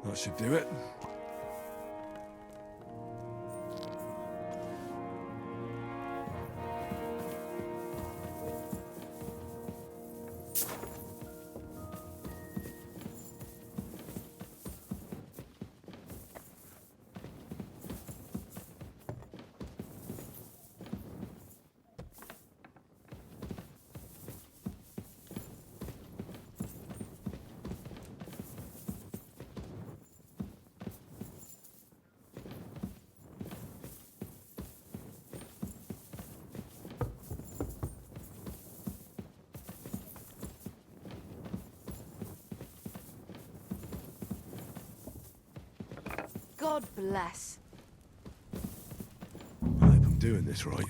That should do it. God bless. I hope I'm doing this right.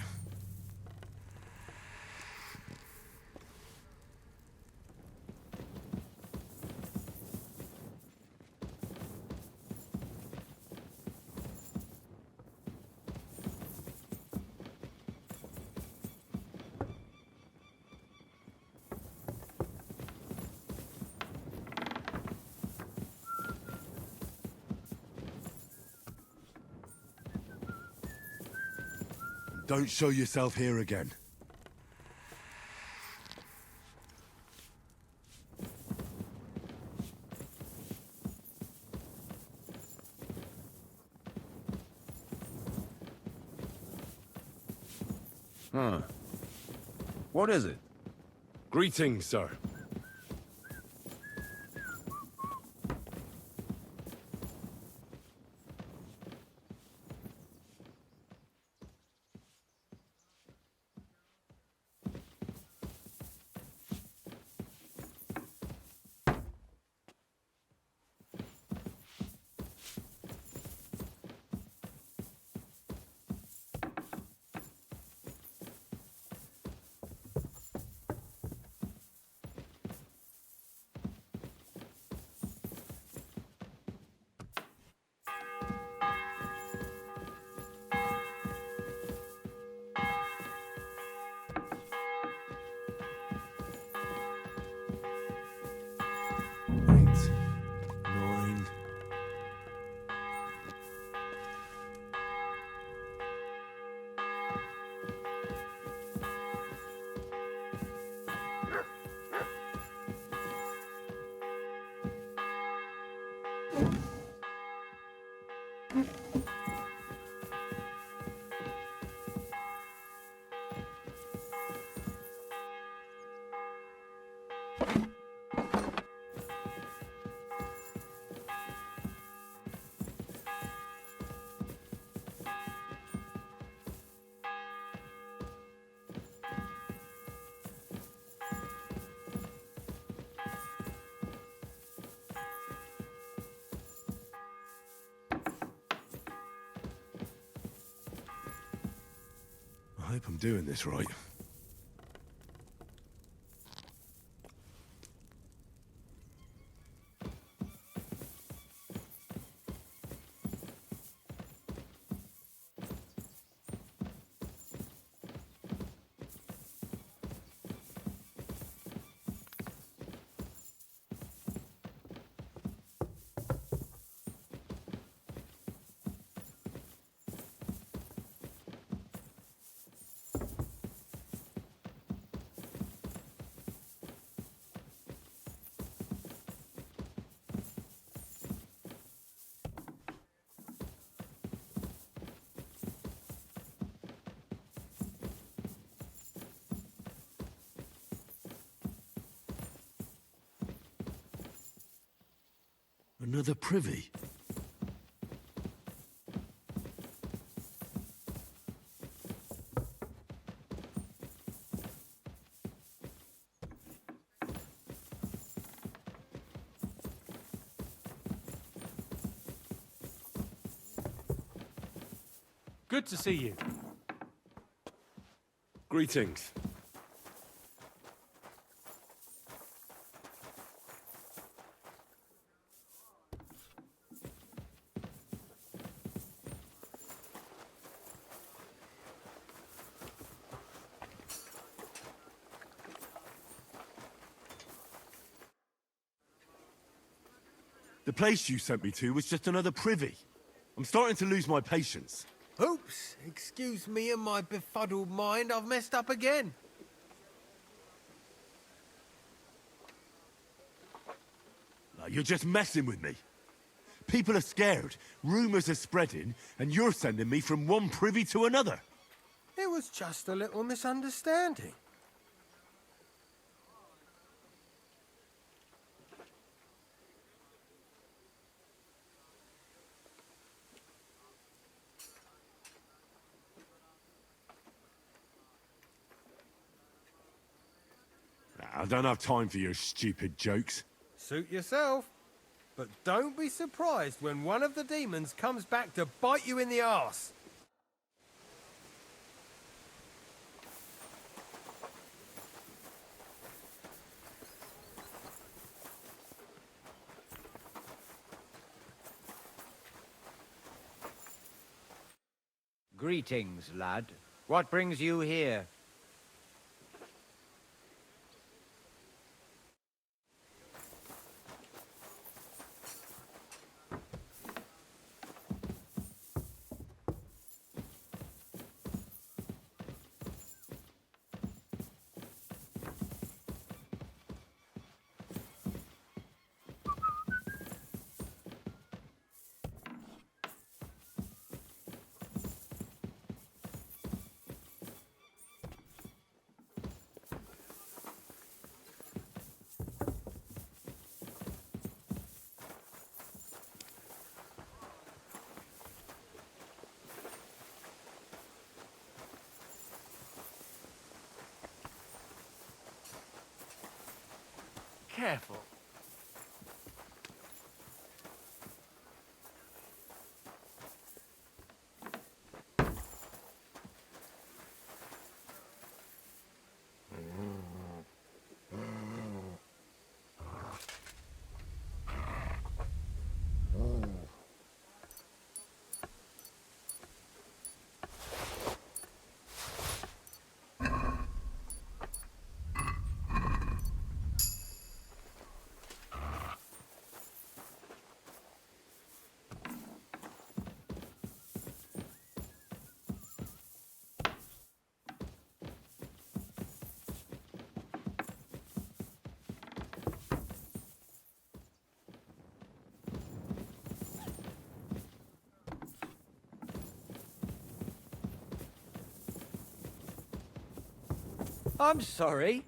Don't show yourself here again. Huh. What is it? Greetings, sir. Eight, nine. I hope I'm doing this right. Another privy? Good to see you. Greetings. The place you sent me to was just another privy. I'm starting to lose my patience. Oops, excuse me and my befuddled mind, I've messed up again. You're just messing with me. People are scared, rumors are spreading, and you're sending me from one privy to another. It was just a little misunderstanding. I don't have time for your stupid jokes. Suit yourself. But don't be surprised when one of the demons comes back to bite you in the arse. Greetings, lad. What brings you here? Careful. I'm sorry.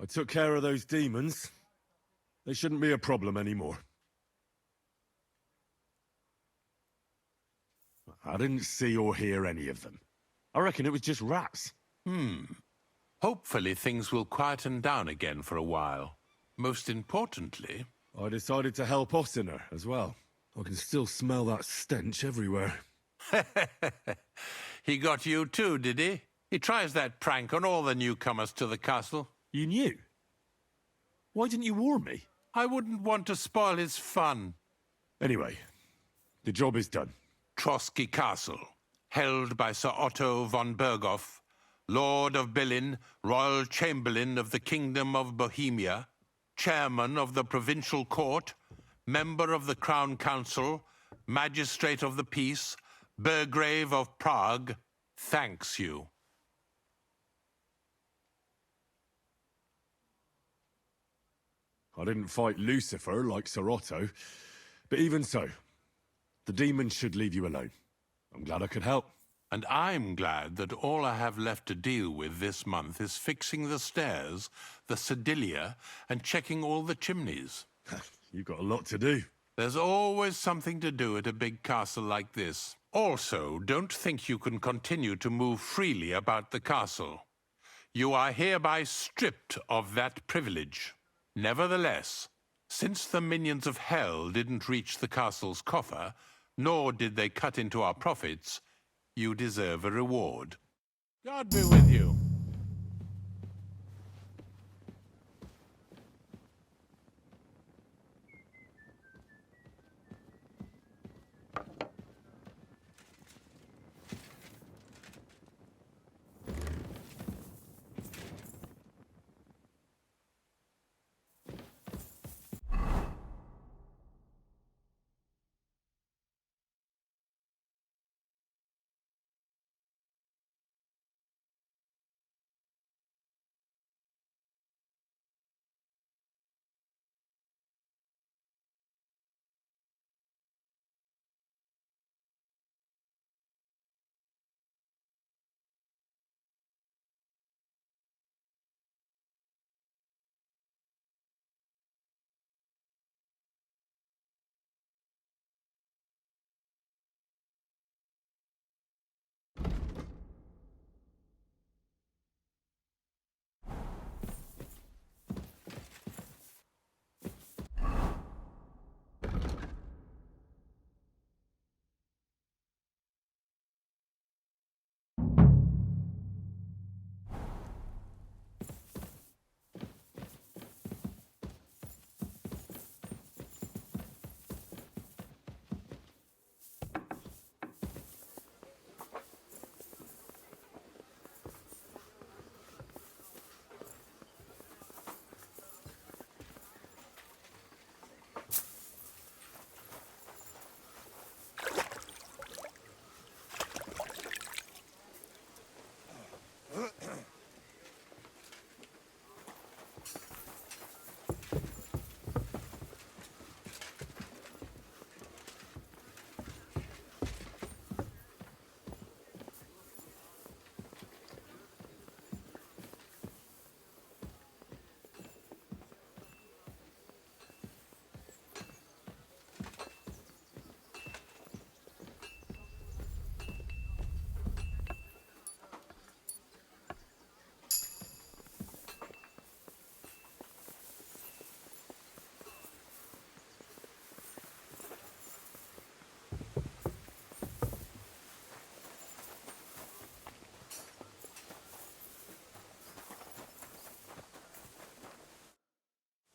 I took care of those demons. They shouldn't be a problem anymore. I didn't see or hear any of them. I reckon it was just rats. Hopefully things will quieten down again for a while. Most importantly... I decided to help Ossiner as well. I can still smell that stench everywhere. He got you too, did he? He tries that prank on all the newcomers to the castle. You knew? Why didn't you warn me? I wouldn't want to spoil his fun. Anyway, the job is done. Trotsky Castle, held by Sir Otto von Berghoff, Lord of Billin, Royal Chamberlain of the Kingdom of Bohemia, Chairman of the Provincial Court, Member of the Crown Council, Magistrate of the Peace, Burgrave of Prague, thanks you. I didn't fight Lucifer like Sir Otto, but even so, the demons should leave you alone. I'm glad I could help. And I'm glad that all I have left to deal with this month is fixing the stairs, the sedilia, and checking all the chimneys. You've got a lot to do. There's always something to do at a big castle like this. Also, don't think you can continue to move freely about the castle. You are hereby stripped of that privilege. Nevertheless, since the minions of hell didn't reach the castle's coffer, nor did they cut into our profits, you deserve a reward. God be with you.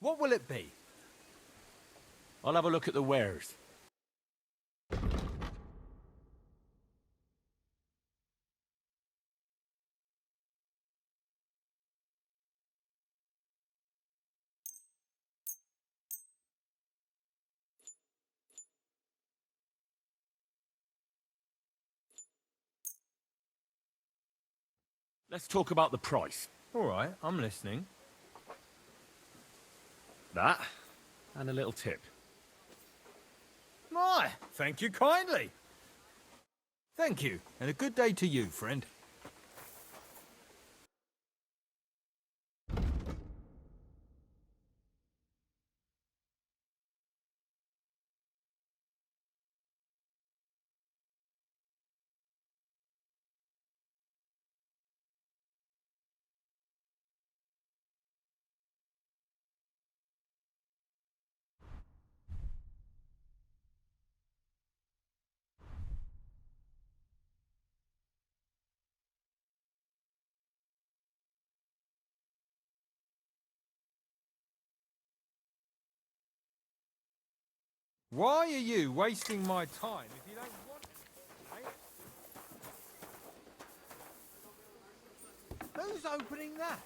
What will it be? I'll have a look at the wares. Let's talk about the price. All right, I'm listening. That, and a little tip. My, thank you kindly. Thank you, and a good day to you, friend. Why are you wasting my time if you don't want it, mate? Who's opening that?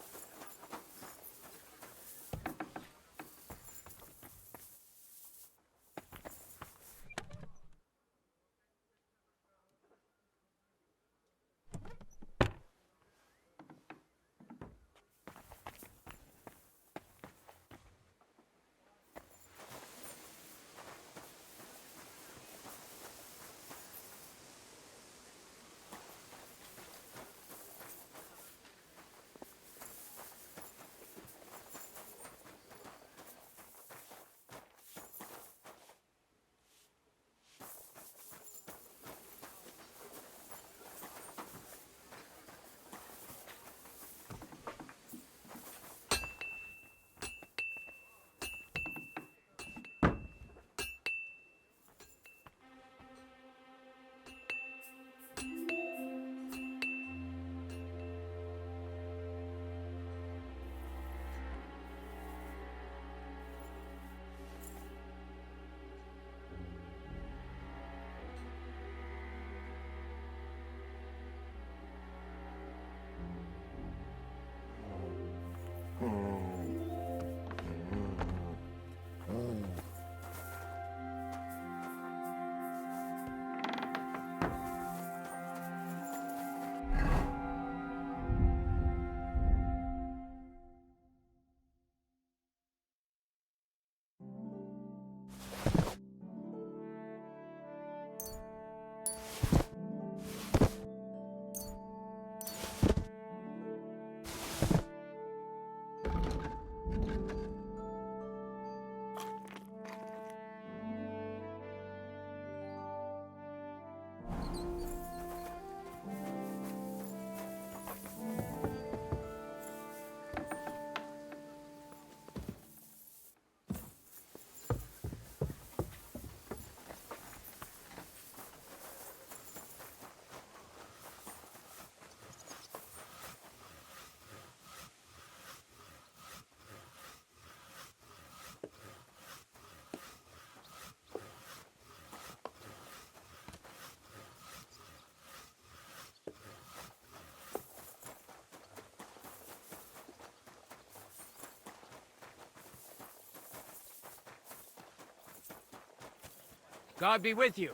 God be with you.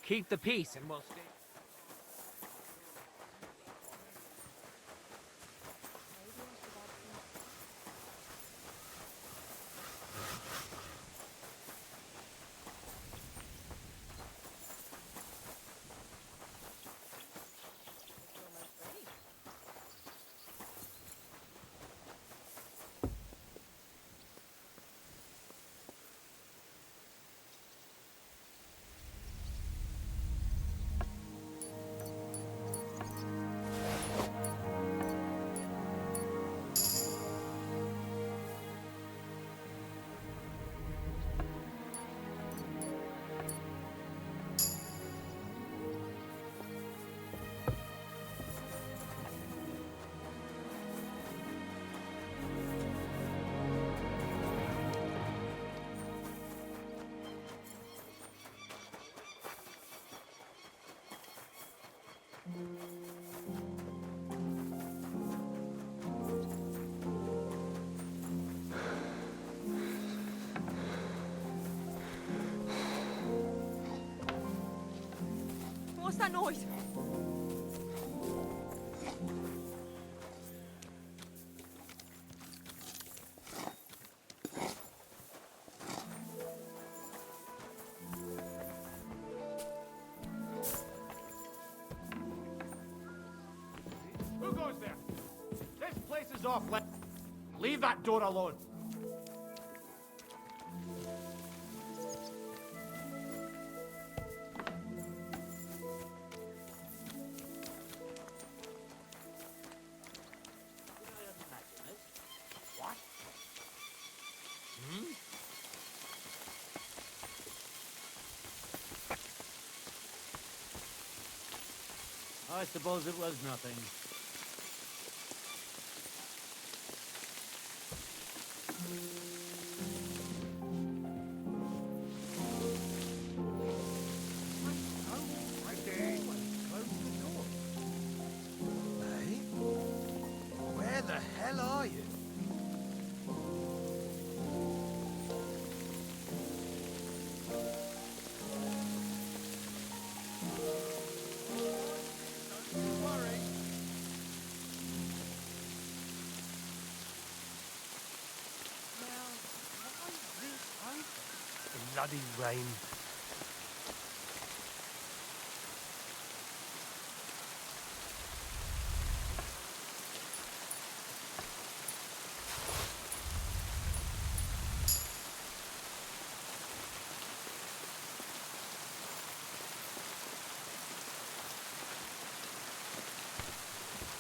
Keep the peace and we'll stay. What's that noise? Who goes there? This place is off limits. Leave that door alone. What? I suppose it was nothing. Hey? Where the hell are you? Don't you worry. Now, why this open? Bloody rain.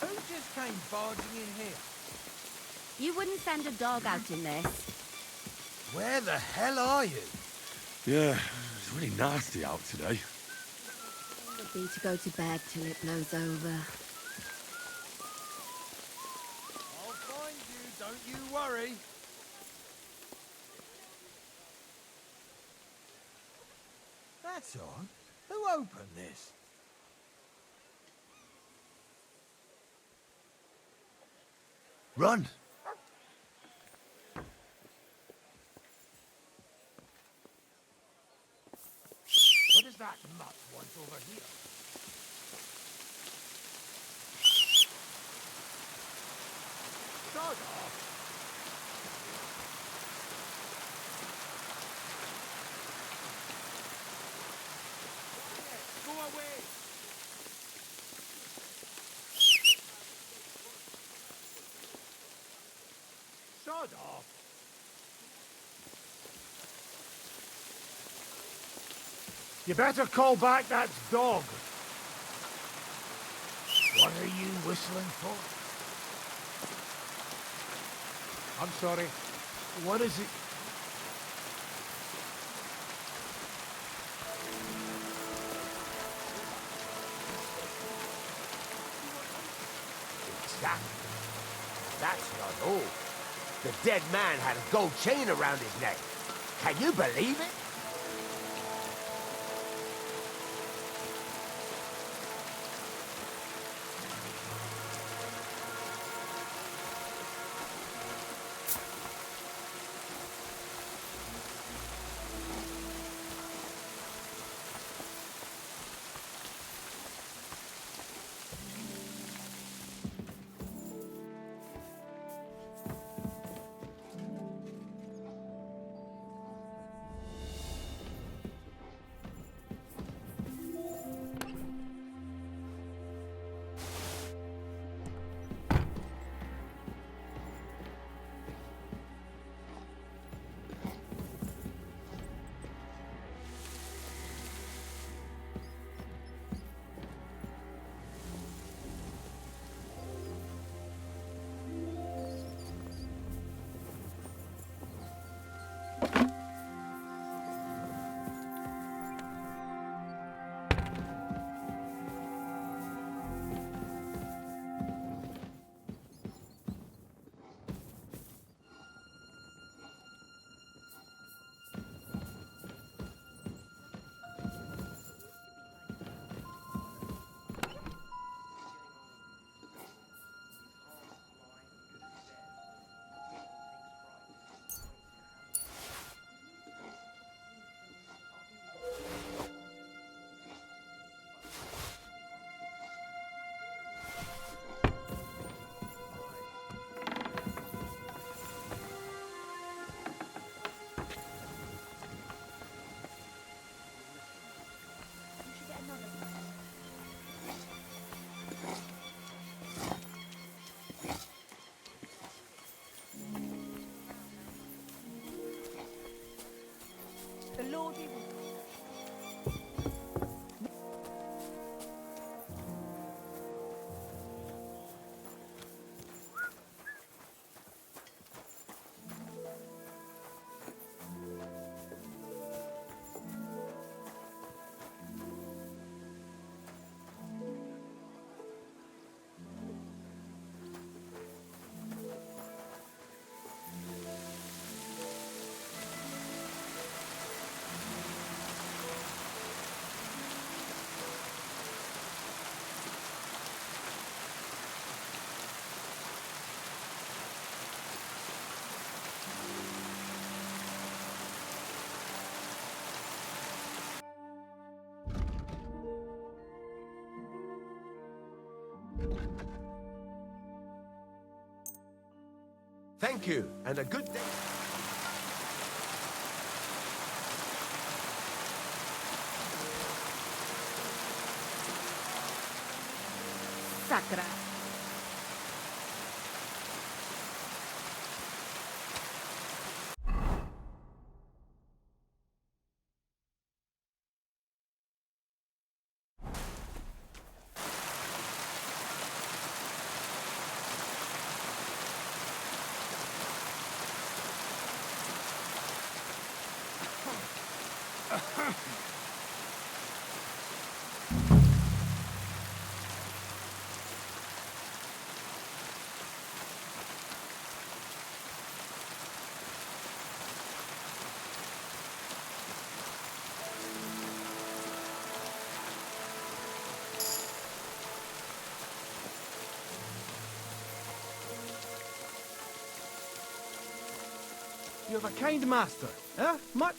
Who just came barging in here? You wouldn't send a dog out in this. Where the hell are you? Yeah, it's really nasty out today. It would be to go to bed till it blows over. I'll find you, don't you worry. That's odd. Who opened this? Run! What is that mutt want over here? Shut up! Go away! Shut up! You better call back that dog. What are you whistling for? I'm sorry. What is it? Exactly. That's not all. The dead man had a gold chain around his neck. Can you believe it? bloody... Thank you, and a good day. Sacra. You have a kind master, eh? Much...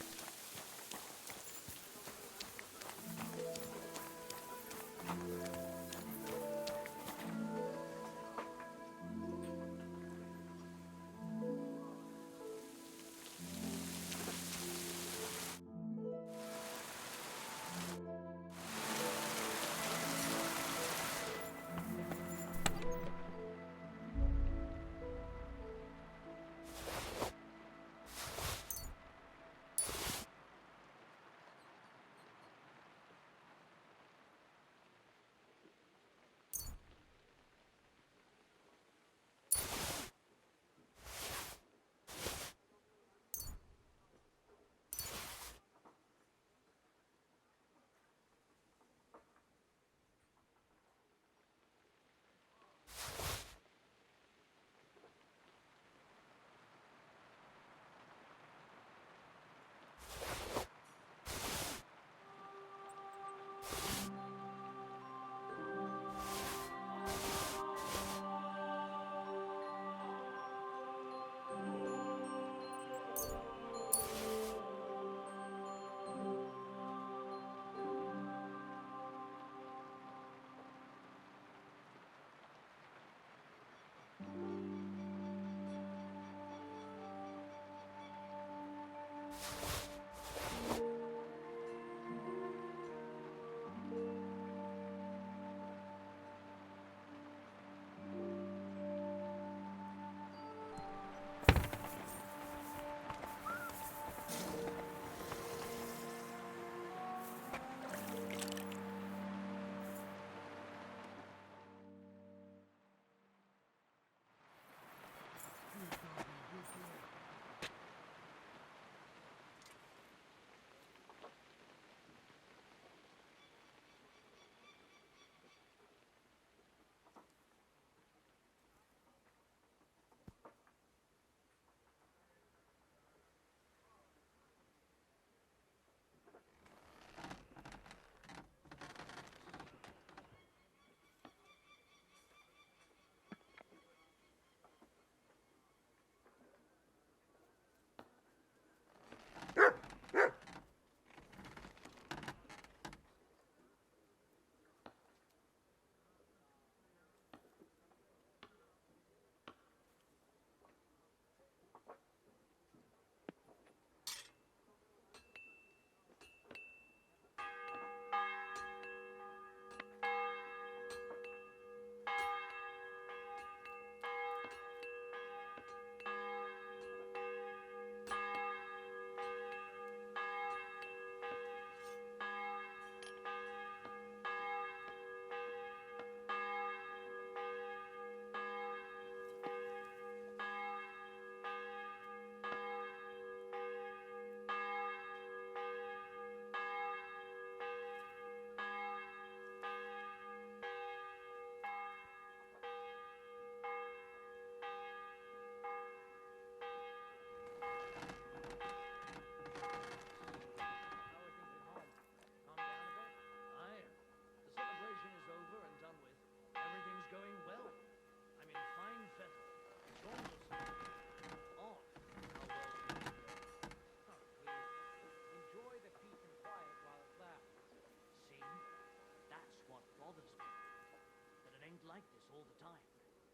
ain't like this all the time.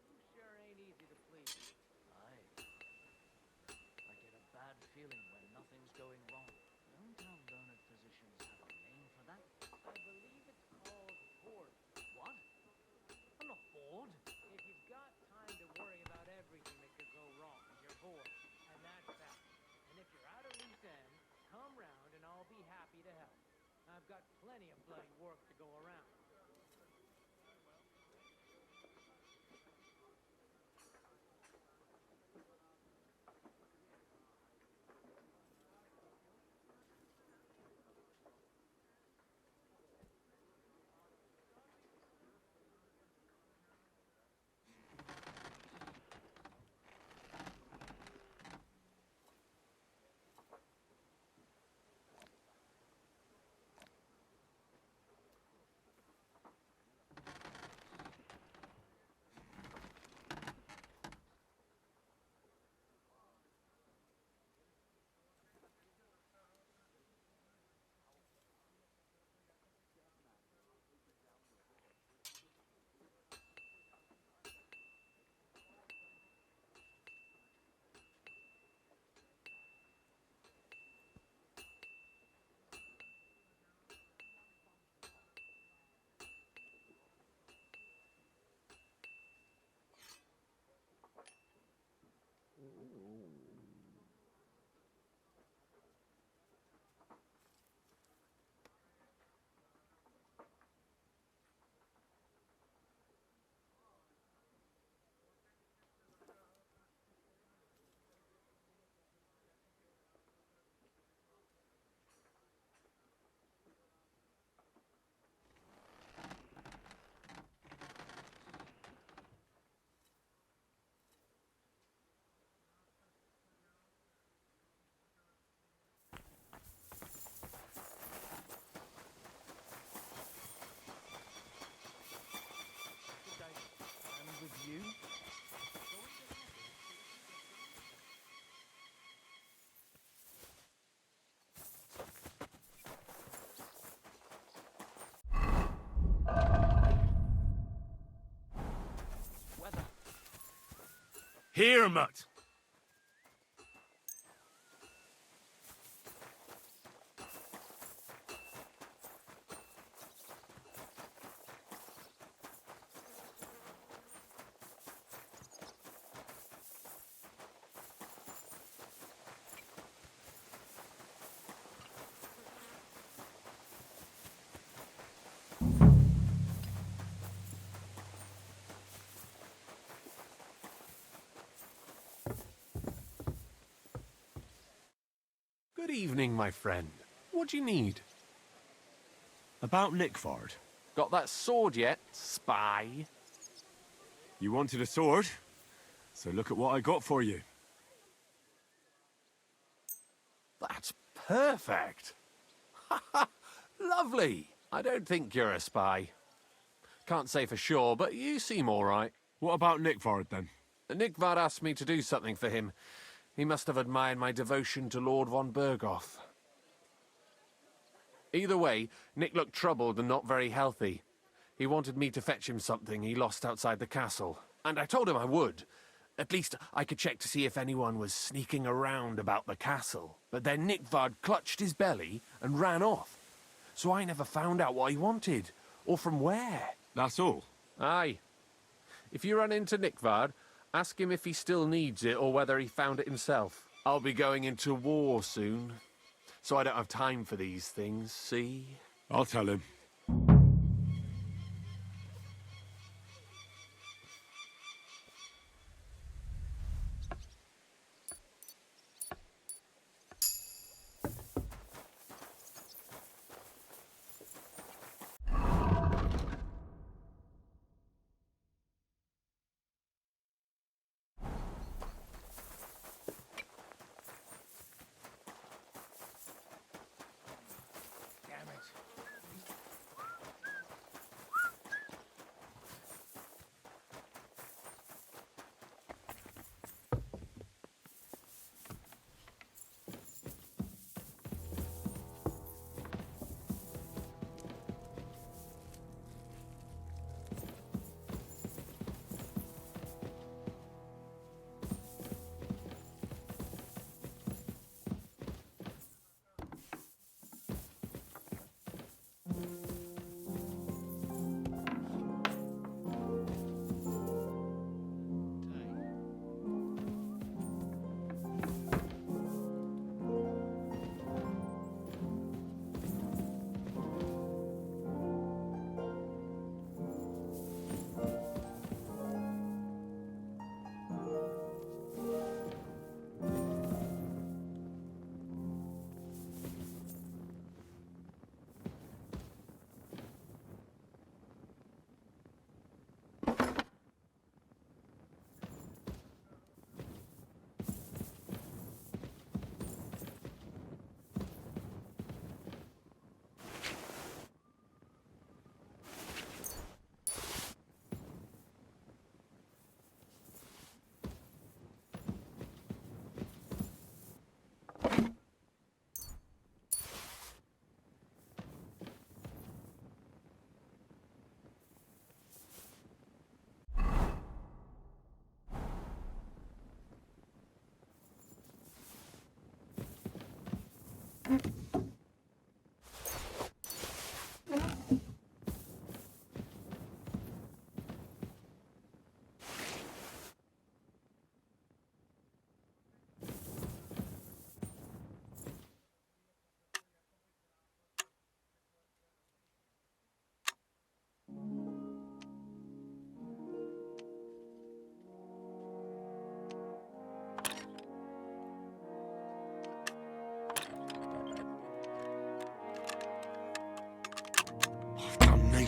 You sure ain't easy to please. Aye. I get a bad feeling when nothing's going wrong. Don't our learned physicians have a name for that? I believe it's called bored. What? I'm not bored. If you've got time to worry about everything that could go wrong, you're bored. And that's that. And if you're out of loose end, come round and I'll be happy to help. I've got plenty of bloody work to go around. And with you? Here, mutt! Good evening, my friend. What do you need? About Nickford. Got that sword yet, spy? You wanted a sword? So look at what I got for you. That's perfect. Lovely. I don't think you're a spy. Can't say for sure, but you seem all right. What about Nickford, then? Nickvad asked me to do something for him. He must have admired my devotion to Lord von Bergoth. Either way, Nick looked troubled and not very healthy. He wanted me to fetch him something he lost outside the castle, and I told him I would. At least I could check to see if anyone was sneaking around about the castle. But then Nickvad clutched his belly and ran off. So I never found out what he wanted, or from where. That's all? Aye. If you run into Nickvad, ask him if he still needs it or whether he found it himself. I'll be going into war soon, so I don't have time for these things, see? I'll tell him. Damn it.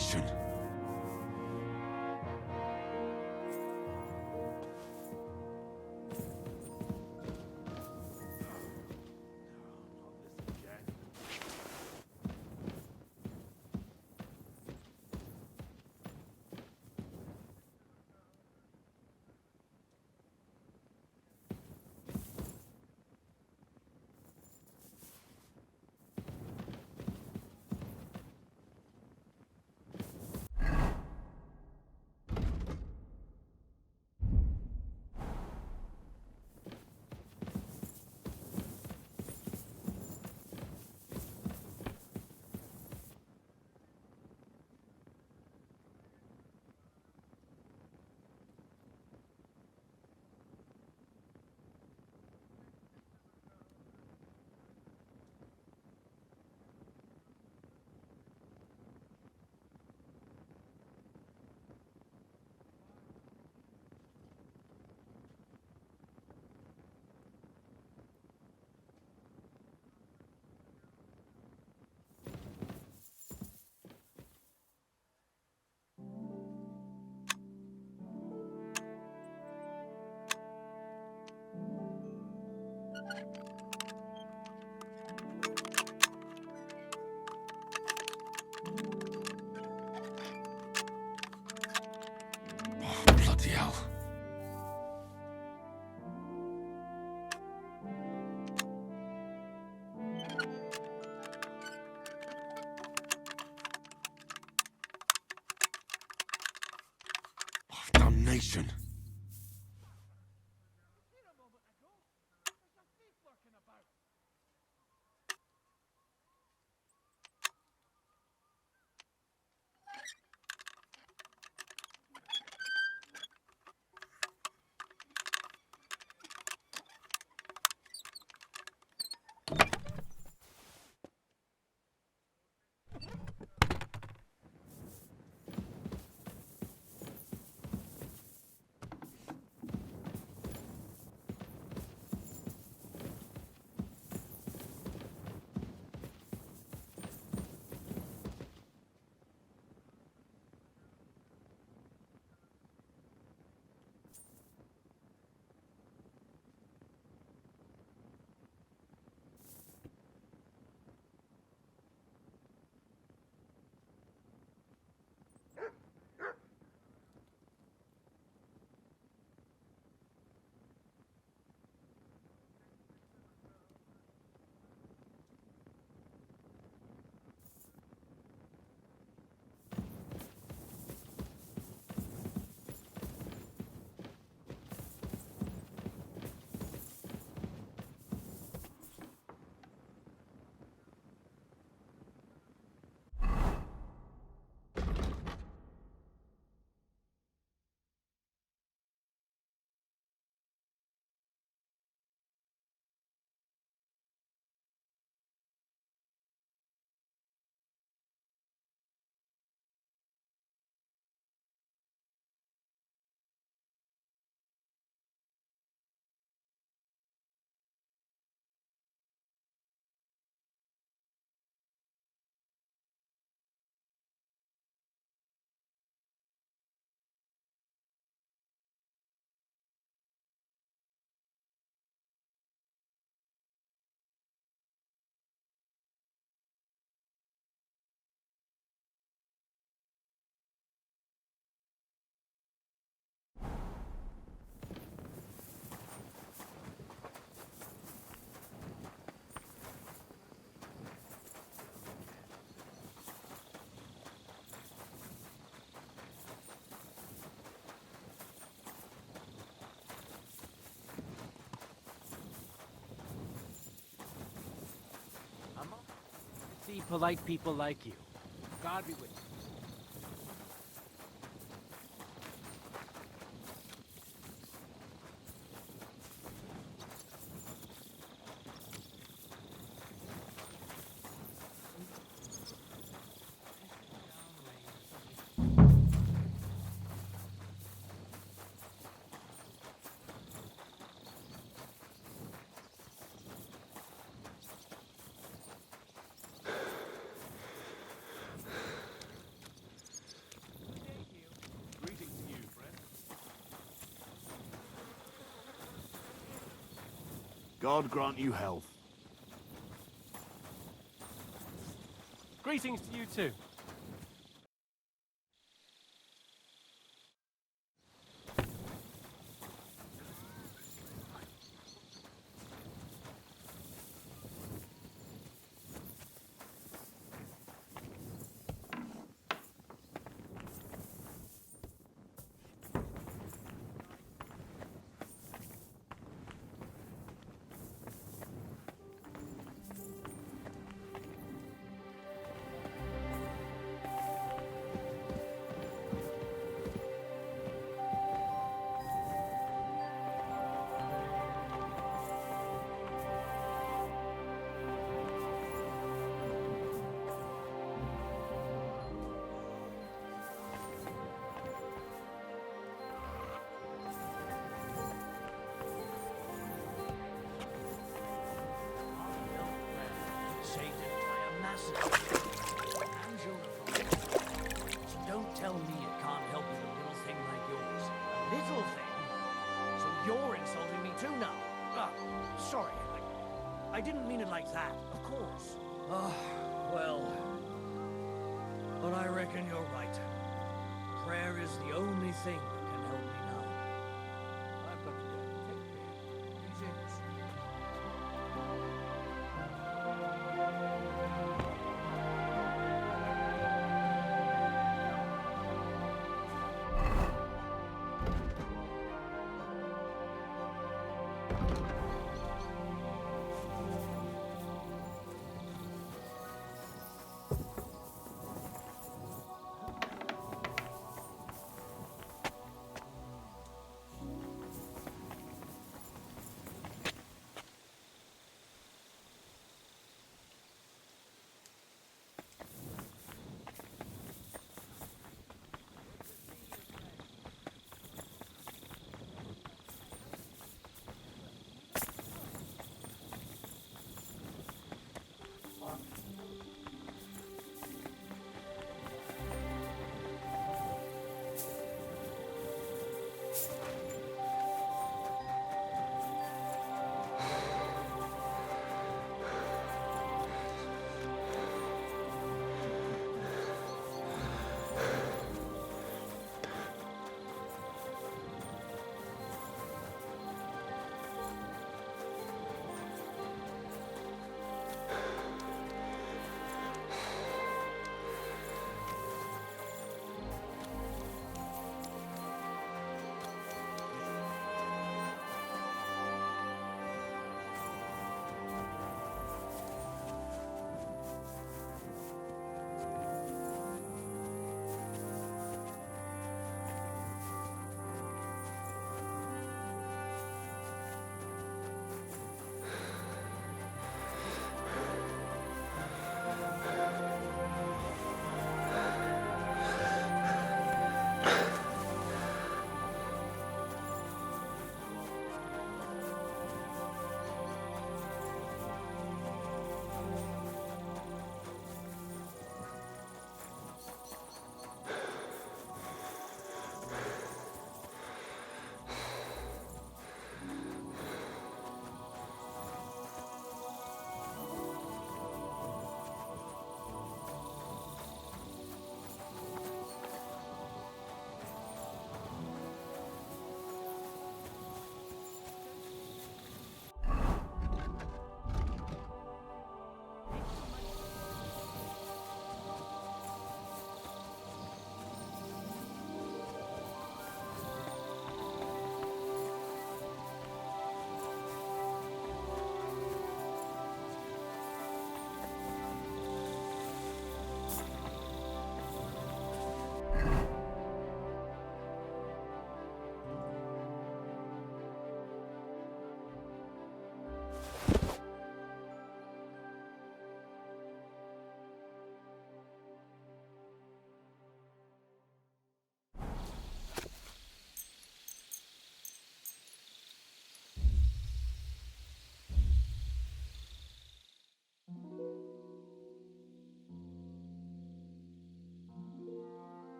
Damnation. Bloody hell. Damnation. See polite people like you. God be with you. God grant you health. Greetings to you too. Satan by a massive and uniform. So don't tell me it can't help with a little thing like yours. A little thing? So you're insulting me too now? Sorry. I didn't mean it like that, of course. Well... But I reckon you're right. Prayer is the only thing that can help me now. I've got to go. Take care. Greetings.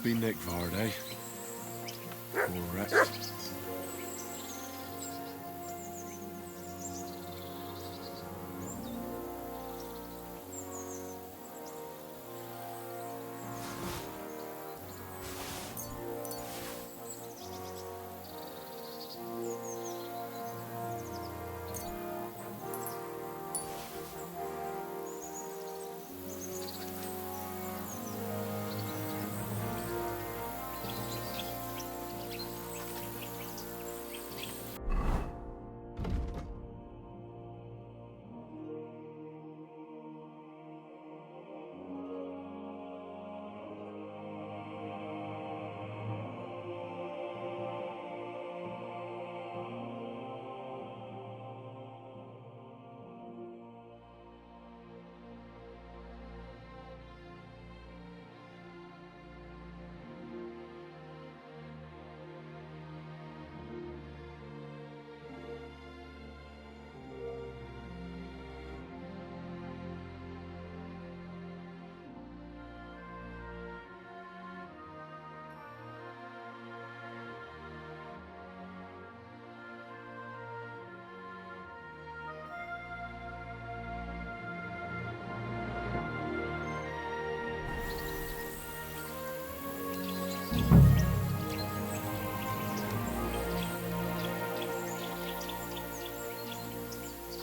Must be Nick Varday. Correct.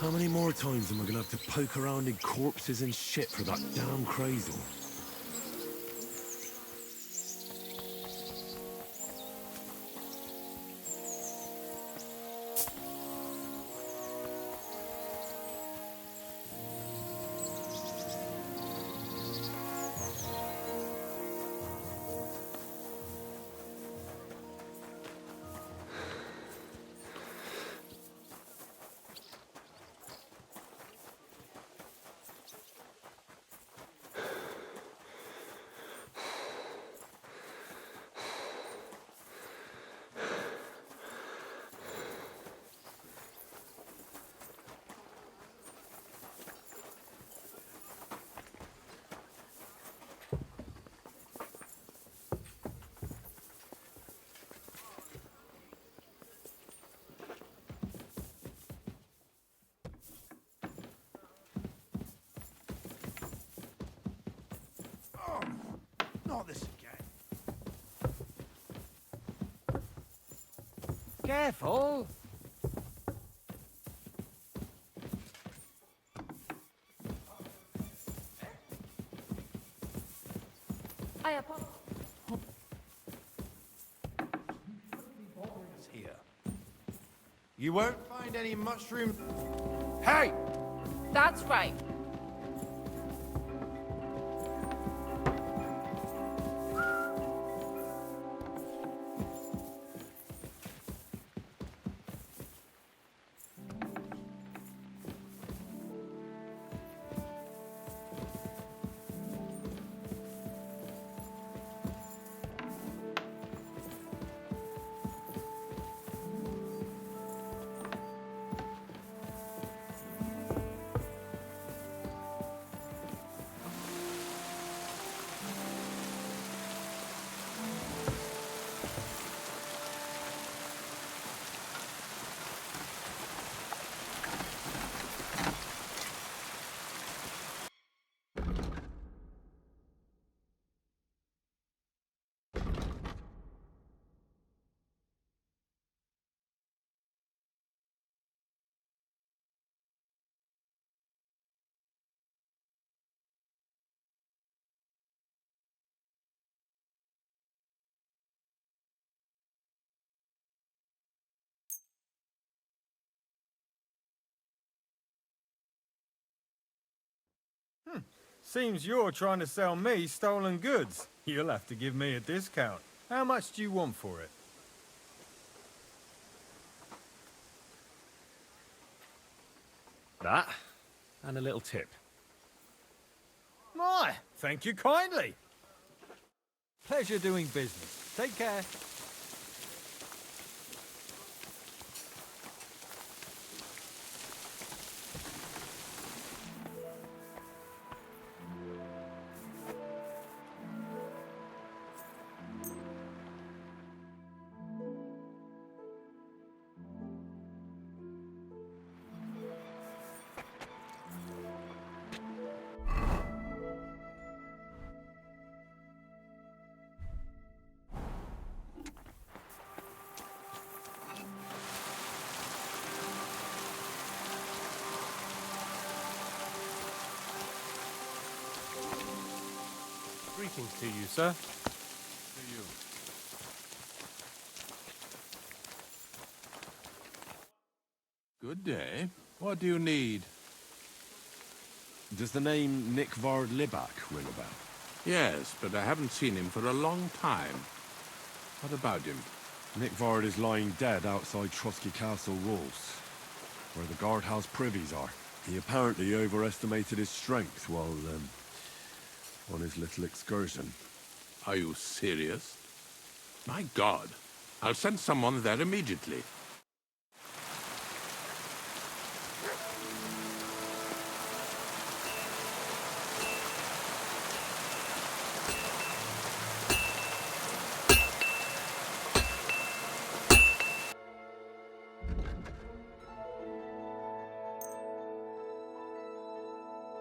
How many more times am I gonna have to poke around in corpses and shit for that damn cradle? Not this again. Careful! I apologize. Here. You won't find any mushroom. Hey! That's right. Seems you're trying to sell me stolen goods. You'll have to give me a discount. How much do you want for it? That, and a little tip. My, thank you kindly. Pleasure doing business. Take care. Greetings to you, sir. To you. Good day. What do you need? Does the name Nikvard Libak ring a bell? Yes, but I haven't seen him for a long time. What about him? Nikvard is lying dead outside Trotsky Castle walls, where the guardhouse privies are. He apparently overestimated his strength while, on his little excursion. Are you serious? My God. I'll send someone there immediately.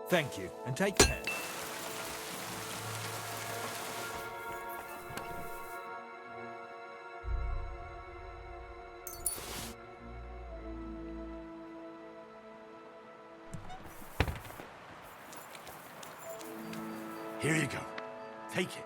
Thank you, and take care. Here you go. Take it.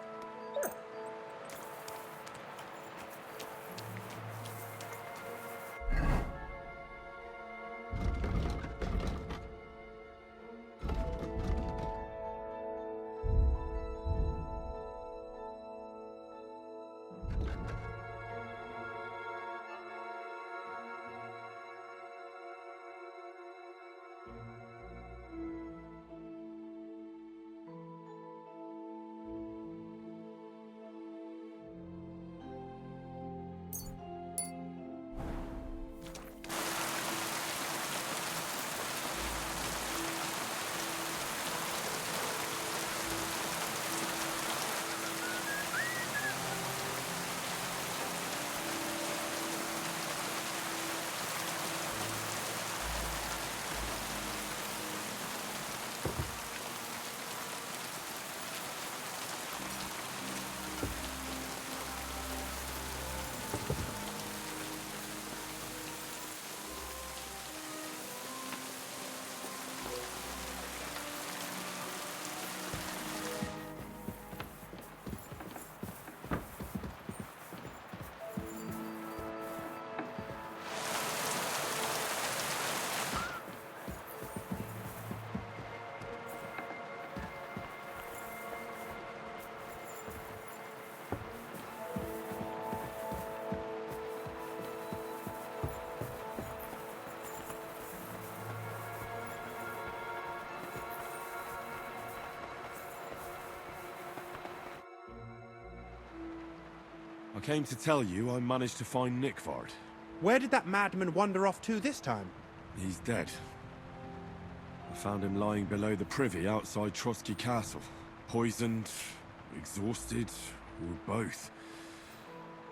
I came to tell you I managed to find Nikvard. Where did that madman wander off to this time? He's dead. I found him lying below the privy outside Trotsky Castle. Poisoned, exhausted, or both.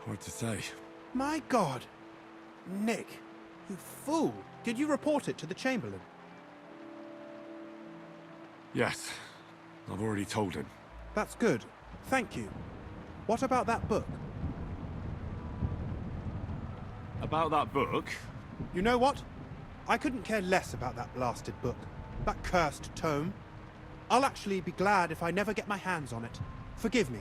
Hard to say. My God! Nick, you fool! Did you report it to the Chamberlain? Yes, I've already told him. That's good. Thank you. What about that book? About that book? You know what? I couldn't care less about that blasted book. That cursed tome. I'll actually be glad if I never get my hands on it. Forgive me.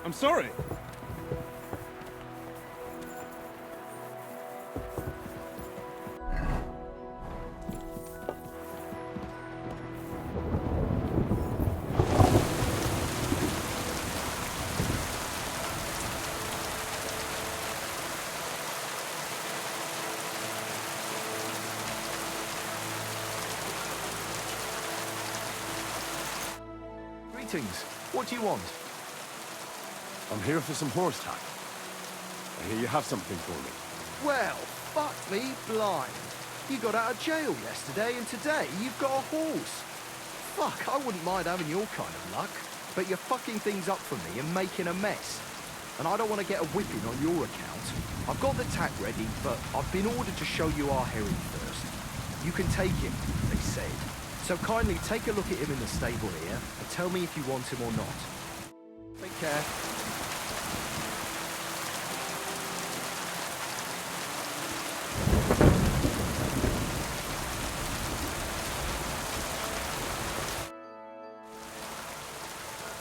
I'm sorry. Greetings. What do you want? I'm here for some horse tack. I hear you have something for me. Well, fuck me blind. You got out of jail yesterday, and today you've got a horse. Fuck, I wouldn't mind having your kind of luck, but you're fucking things up for me and making a mess. and I don't want to get a whipping on your account. I've got the tack ready, but I've been ordered to show you our herring first. You can take him, they said. So kindly take a look at him in the stable here, and tell me if you want him or not. Take care.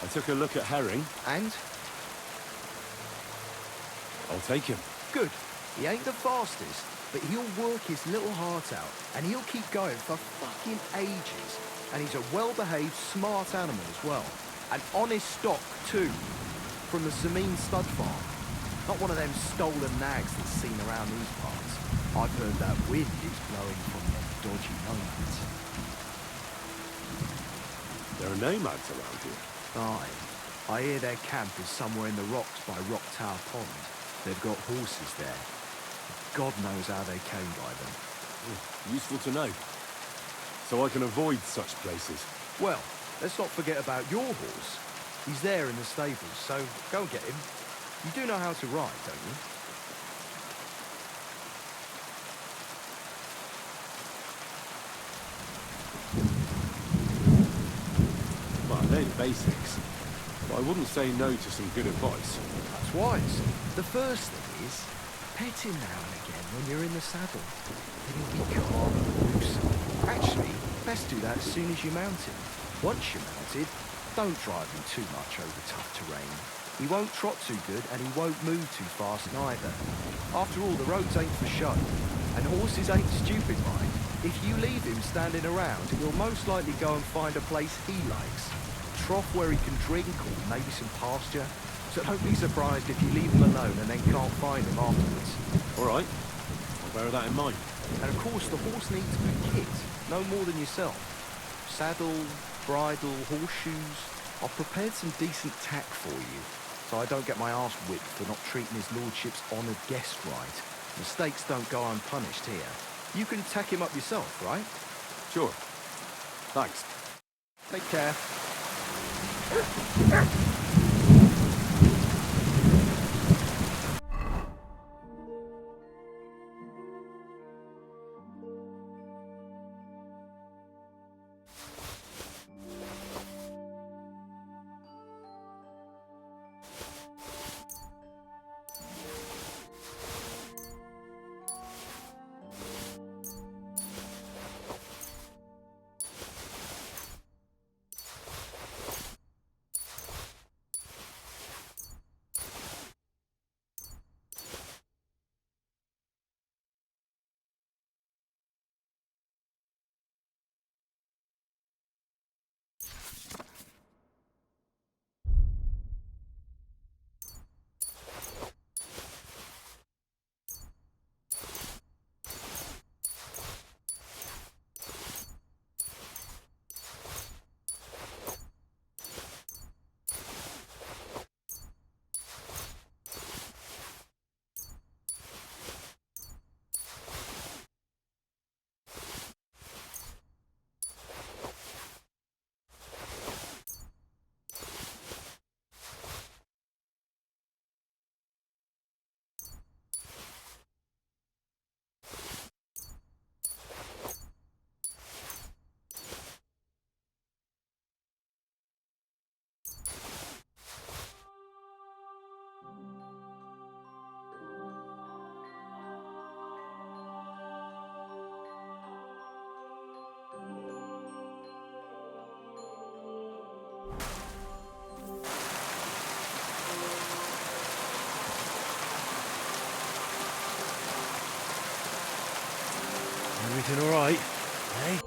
I took a look at Herring. And? I'll take him. Good. He ain't the fastest, but he'll work his little heart out, and he'll keep going for fucking ages. And he's a well-behaved, smart animal as well. An honest stock, too. From the Samin stud farm. Not one of them stolen nags that's seen around these parts. I've heard that wind is blowing from them dodgy nomads. There are nomads around here. Aye. I hear their camp is somewhere in the rocks by Rock Tower Pond. They've got horses there. God knows how they came by them. Useful to know. So I can avoid such places. Well, let's not forget about your horse. He's there in the stables, so go and get him. You do know how to ride, don't you? Well, I know the basics, but I wouldn't say no to some good advice. That's wise. The first thing is, pet him now and again when you're in the saddle. Then he'll be calm and loose. Actually, best do that as soon as you mount him. Once you're mounted, don't drive him too much over tough terrain. He won't trot too good and he won't move too fast neither. After all, the roads ain't for show, and horses ain't stupid, mind. If you leave him standing around, he'll most likely go and find a place he likes. A trough where he can drink or maybe some pasture. So don't be surprised if you leave him alone and then can't find him afterwards. All right. I'll bear that in mind. And of course, the horse needs good kit, no more than yourself. Saddle, bridle, horseshoes. I've prepared some decent tack for you, so I don't get my arse whipped for not treating his lordship's honoured guest right. Mistakes don't go unpunished here. You can tack him up yourself, right? Sure. Thanks. Take care. Everything all right? Eh?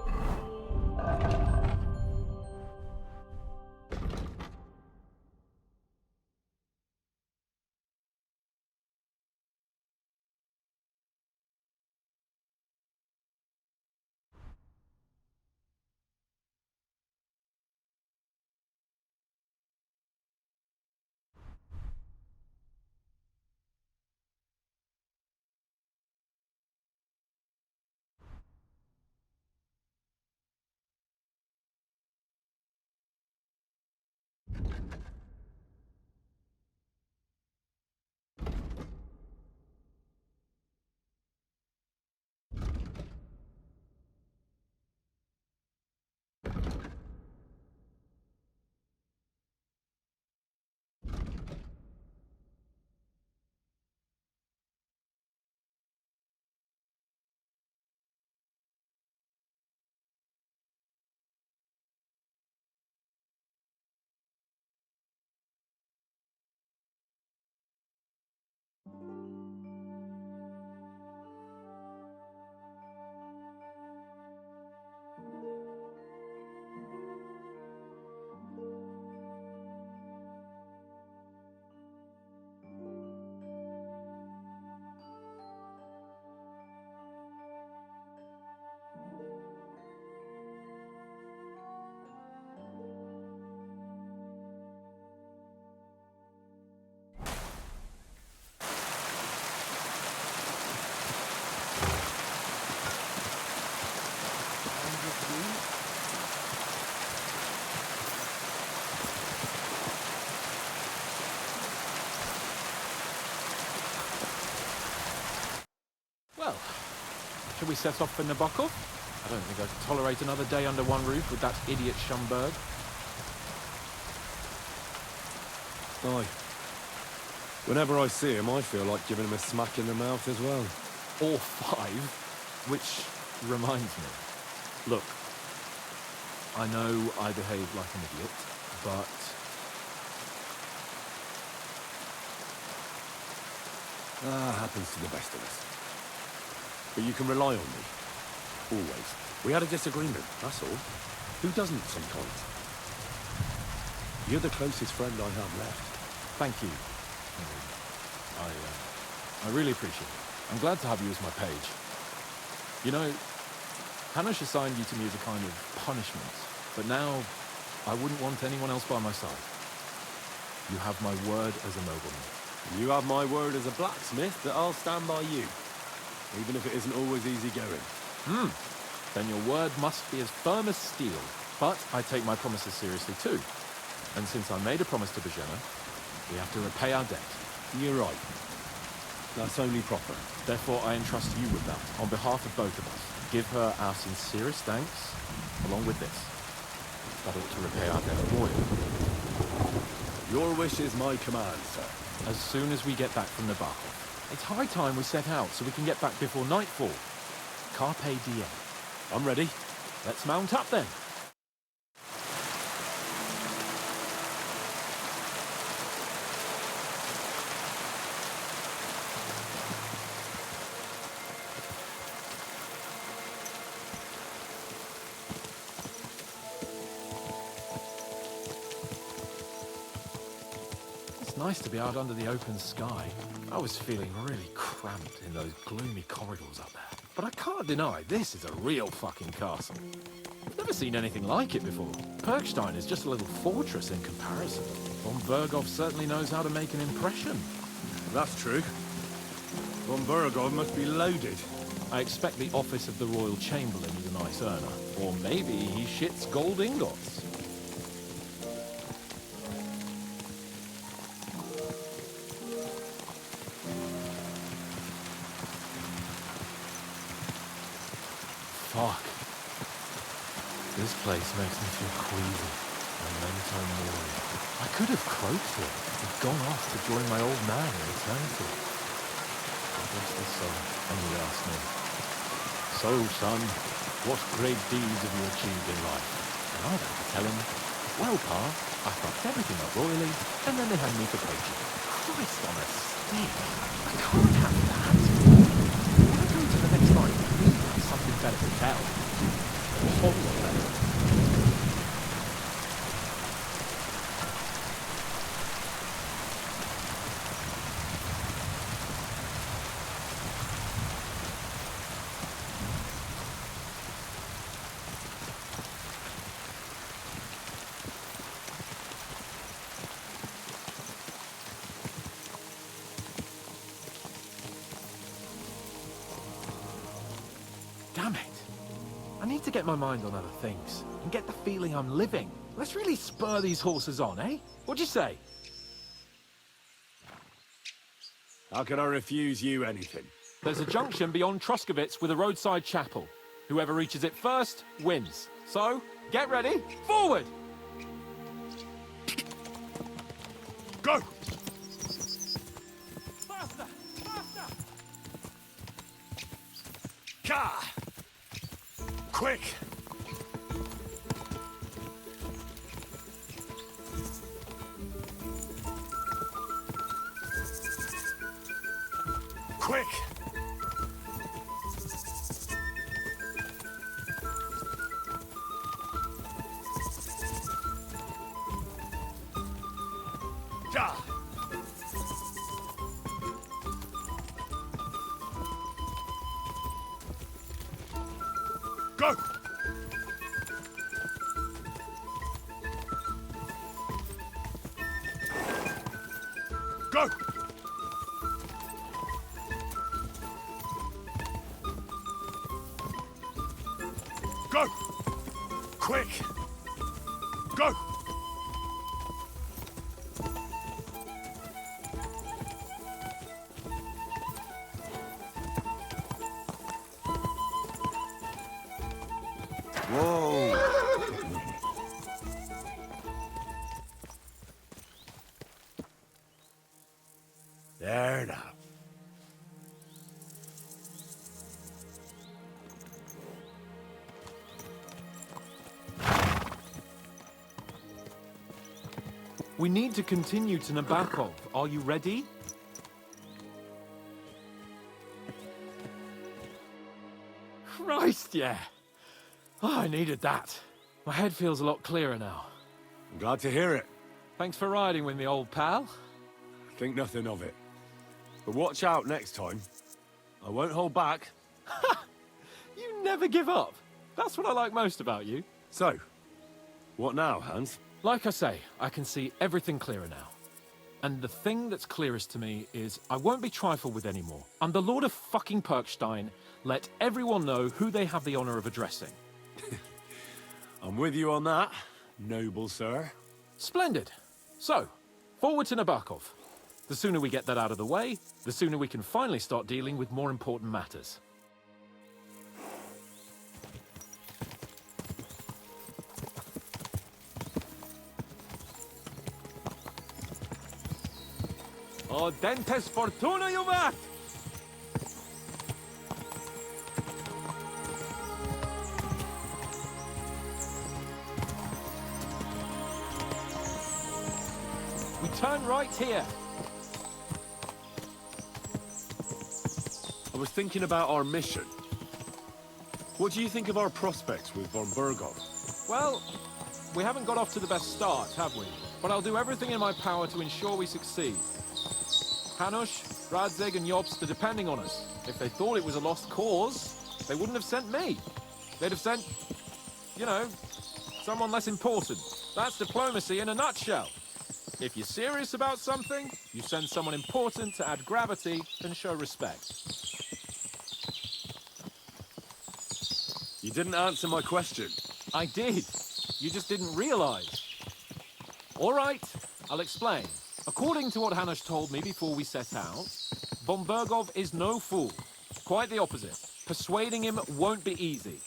shall we set off for Nebakov? I don't think I could tolerate another day under one roof with that idiot Schumberg. Aye. Whenever I see him, I feel like giving him a smack in the mouth as well. Or 5, which reminds me. Look, I know I behaved like an idiot, but... happens to the best of us. But you can rely on me. Always. We had a disagreement, that's all. Who doesn't sometimes? You're the closest friend I have left. Thank you. I really appreciate it. I'm glad to have you as my page. You know, Hanish assigned you to me as a kind of punishment, but now I wouldn't want anyone else by my side. You have my word as a nobleman. You have my word as a blacksmith that I'll stand by you, even if it isn't always easy going. Then your word must be as firm as steel. But I take my promises seriously too. And since I made a promise to Bajena, we have to repay our debt. You're right. That's only proper. Therefore, I entrust you with that, on behalf of both of us. Give her our sincerest thanks, along with this. That ought to repay our debt royally. Your wish is my command, sir. As soon as we get back from Nebakov. It's high time we set out so we can get back before nightfall. Carpe diem. I'm ready. Let's mount up then. It's nice to be out under the open sky. I was feeling really cramped in those gloomy corridors up there. But I can't deny, this is a real fucking castle. I've never seen anything like it before. Perkstein is just a little fortress in comparison. Von Berghoff certainly knows how to make an impression. That's true. Von Berghoff must be loaded. I expect the office of the Royal Chamberlain is a nice earner. Or maybe he shits gold ingots. Fuck. This place makes me feel queasy. Memento mori. I could have croaked here and gone off to join my old man in eternity. God bless his soul, and he asked me, "So, son, what great deeds have you achieved in life?" And I'd have to tell him, "Well, Pa, I fucked everything up royally, and then they had me for poaching." Christ on a stick. I can't have that. When I go to the next night, please have something better to tell. A whole lot better. Damn it. I need to get my mind on other things and get the feeling I'm living. Let's really spur these horses on, eh? What'd you say? How can I refuse you anything? There's a junction beyond Troskovitz with a roadside chapel. Whoever reaches it first wins. So, get ready, forward! Go! Faster! Faster! Ka! Quick! Quick! Ja! Go! Go! Go! Quick! Go! Whoa! There now. We need to continue to Nebakov. Are you ready? Christ, yeah. Oh, I needed that. My head feels a lot clearer now. I'm glad to hear it. Thanks for riding with me, old pal. Think nothing of it. But watch out next time. I won't hold back. You never give up. That's what I like most about you. So, what now, Hans? Like I say, I can see everything clearer now. And the thing that's clearest to me is I won't be trifled with anymore. I'm the Lord of fucking Perkstein. Let everyone know who they have the honor of addressing. I'm with you on that, noble sir. Splendid. So, forward to Nebakov. The sooner we get that out of the way, the sooner we can finally start dealing with more important matters. Oh, dentes fortuna juvat! We turn right here. I was thinking about our mission. What do you think of our prospects with von Burgov? Well, we haven't got off to the best start, have we? But I'll do everything in my power to ensure we succeed. Hanush, Radzig and Jobst are depending on us. If they thought it was a lost cause, they wouldn't have sent me. They'd have sent, you know, someone less important. That's diplomacy in a nutshell. If you're serious about something, you send someone important to add gravity and show respect. You didn't answer my question. I did. You just didn't realize. All right, I'll explain. According to what Hanush told me before we set out, von Burgov is no fool. Quite the opposite. Persuading him won't be easy.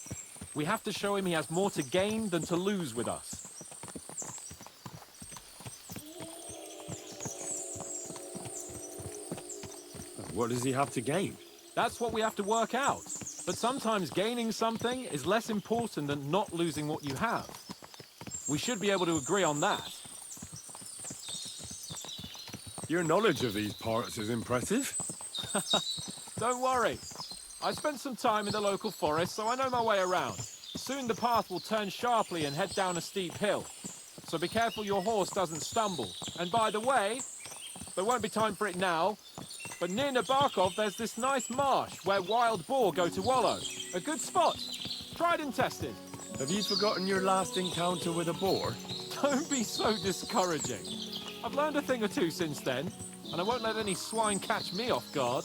We have to show him he has more to gain than to lose with us. What does he have to gain? That's what we have to work out. But sometimes gaining something is less important than not losing what you have. We should be able to agree on that. Your knowledge of these parts is impressive. Don't worry. I spent some time in the local forest, so I know my way around. Soon the path will turn sharply and head down a steep hill. So be careful your horse doesn't stumble. And by the way, there won't be time for it now, but near Nebakov there's this nice marsh where wild boar go to wallow. A good spot. Tried and tested. Have you forgotten your last encounter with a boar? Don't be so discouraging. I've learned a thing or two since then, and I won't let any swine catch me off guard.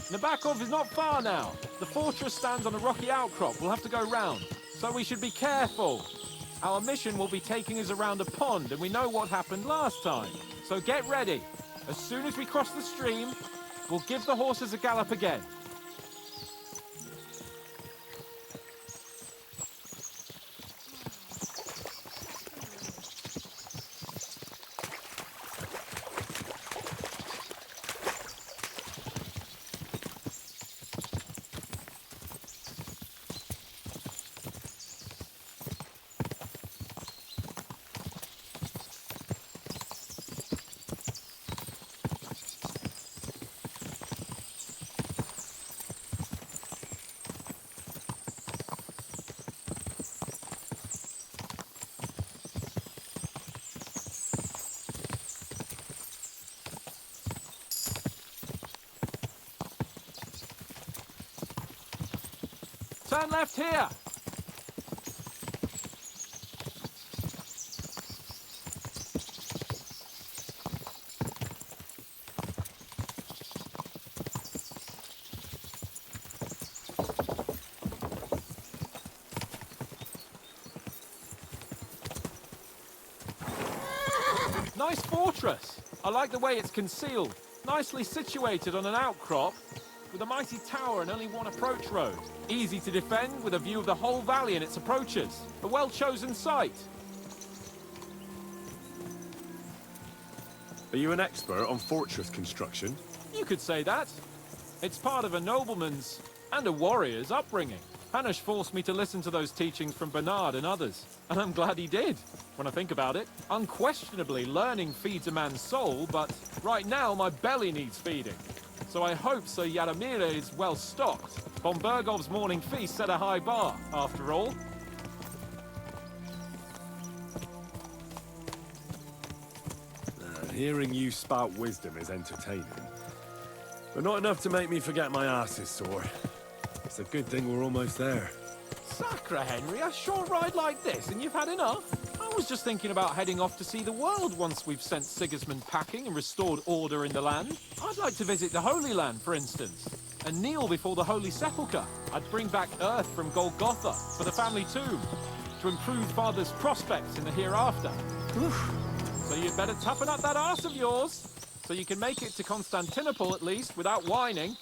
Nebakov is not far now. The fortress stands on a rocky outcrop. We'll have to go round. So we should be careful. Our mission will be taking us around a pond, and we know what happened last time. So get ready. As soon as we cross the stream, we'll give the horses a gallop again. Turn left here! Nice fortress. I like the way it's concealed. Nicely situated on an outcrop, with a mighty tower and only one approach road. Easy to defend with a view of the whole valley and its approaches. A well-chosen site. Are you an expert on fortress construction? You could say that. It's part of a nobleman's and a warrior's upbringing. Hanush forced me to listen to those teachings from Bernard and others, and I'm glad he did. When I think about it, unquestionably learning feeds a man's soul, but right now my belly needs feeding. So I hope Sir Yaramira is well stocked. Von Bergov's morning feast set a high bar, after all. Hearing you spout wisdom is entertaining, but not enough to make me forget my ass is sore. It's a good thing we're almost there. Sacre, Henry, a short ride like this and you've had enough? I was just thinking about heading off to see the world once we've sent Sigismund packing and restored order in the land. I'd like to visit the Holy Land, for instance, and kneel before the Holy Sepulchre. I'd bring back earth from Golgotha for the family tomb, to improve Father's prospects in the hereafter. Oof. So you'd better toughen up that arse of yours, so you can make it to Constantinople at least, without whining.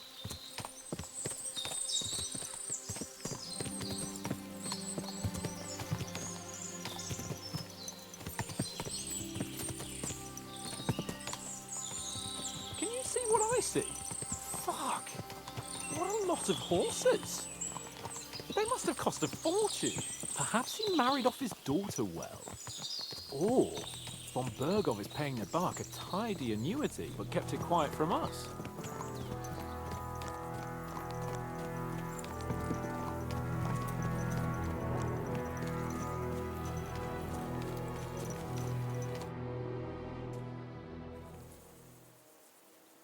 Can you see what I see? Fuck! What a lot of horses! They must have cost a fortune. Perhaps he married off his daughter well. Or Von Bergov is paying Nebakov a tidy annuity, but kept it quiet from us.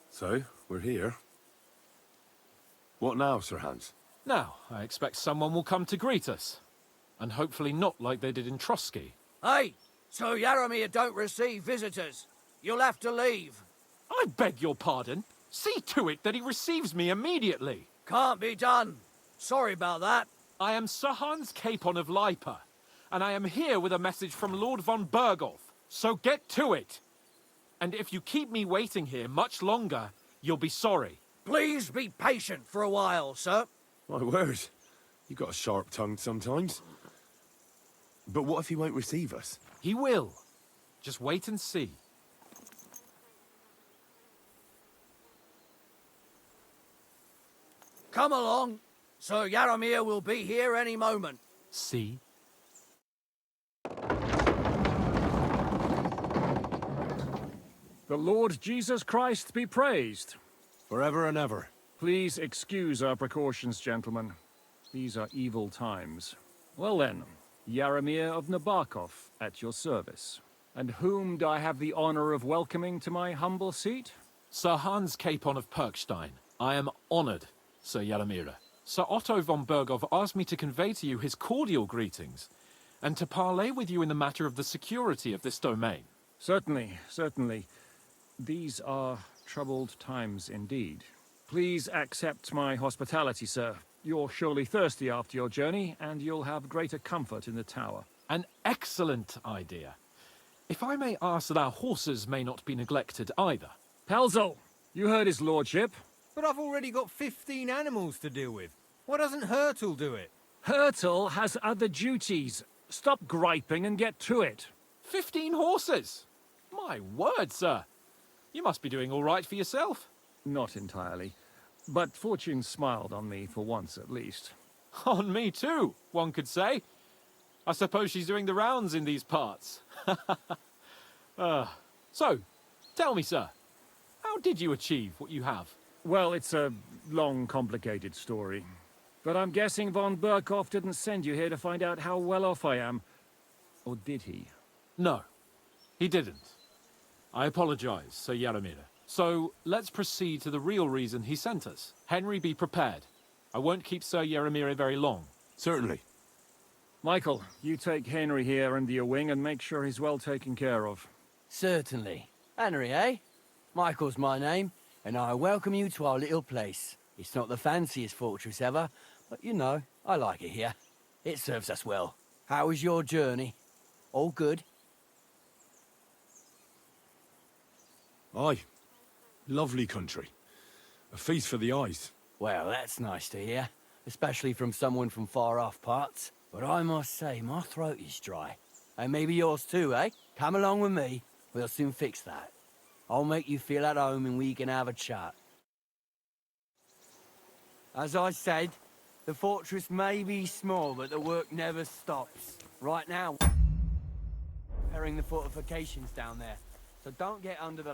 So, we're here. What now, Sir Hans? Now, I expect someone will come to greet us. And hopefully not like they did in Trotsky. Hey! So Yaramir don't receive visitors. You'll have to leave. I beg your pardon. See to it that he receives me immediately. Can't be done. Sorry about that. I am Sir Hans Capon of Lipa, and I am here with a message from Lord von Bergov. So get to it. And if you keep me waiting here much longer, you'll be sorry. Please be patient for a while, sir. My word. You got a sharp tongue sometimes. But what if he won't receive us? He will. Just wait and see. Come along. Sir Yaramir will be here any moment. See? The Lord Jesus Christ be praised. Forever and ever. Please excuse our precautions, gentlemen. These are evil times. Well then, Yaramir of Nebakov, at your service. And whom do I have the honor of welcoming to my humble seat? Sir Hans Capon of Perkstein. I am honored, Sir Yaramira. Sir Otto von Bergov asked me to convey to you his cordial greetings, and to parley with you in the matter of the security of this domain. Certainly, certainly. These are troubled times indeed. Please accept my hospitality, sir. You're surely thirsty after your journey, and you'll have greater comfort in the tower. An excellent idea. If I may ask that our horses may not be neglected either. Pelzel, you heard his lordship. But I've already got 15 animals to deal with. Why doesn't Hurtle do it? Hurtle has other duties. Stop griping and get to it. 15 horses? My word, sir. You must be doing all right for yourself. Not entirely. But fortune smiled on me for once at least. On me too, one could say. I suppose she's doing the rounds in these parts. So, tell me, sir, how did you achieve what you have? Well, it's a long, complicated story. But I'm guessing von Bergov didn't send you here to find out how well off I am. Or did he? No, he didn't. I apologize, Sir Yaramir. So, let's proceed to the real reason he sent us. Henry, be prepared. I won't keep Sir Yaramir very long. Certainly. Michael, you take Henry here under your wing and make sure he's well taken care of. Certainly. Henry, eh? Michael's my name, and I welcome you to our little place. It's not the fanciest fortress ever, but you know, I like it here. It serves us well. How was your journey? All good? Aye. Lovely country. A feast for the eyes. Well, that's nice to hear, especially from someone from far-off parts. But I must say, my throat is dry. And maybe yours too, eh? Come along with me. We'll soon fix that. I'll make you feel at home and we can have a chat. As I said, the fortress may be small, but the work never stops. Right now, repairing the fortifications down there. So don't get under the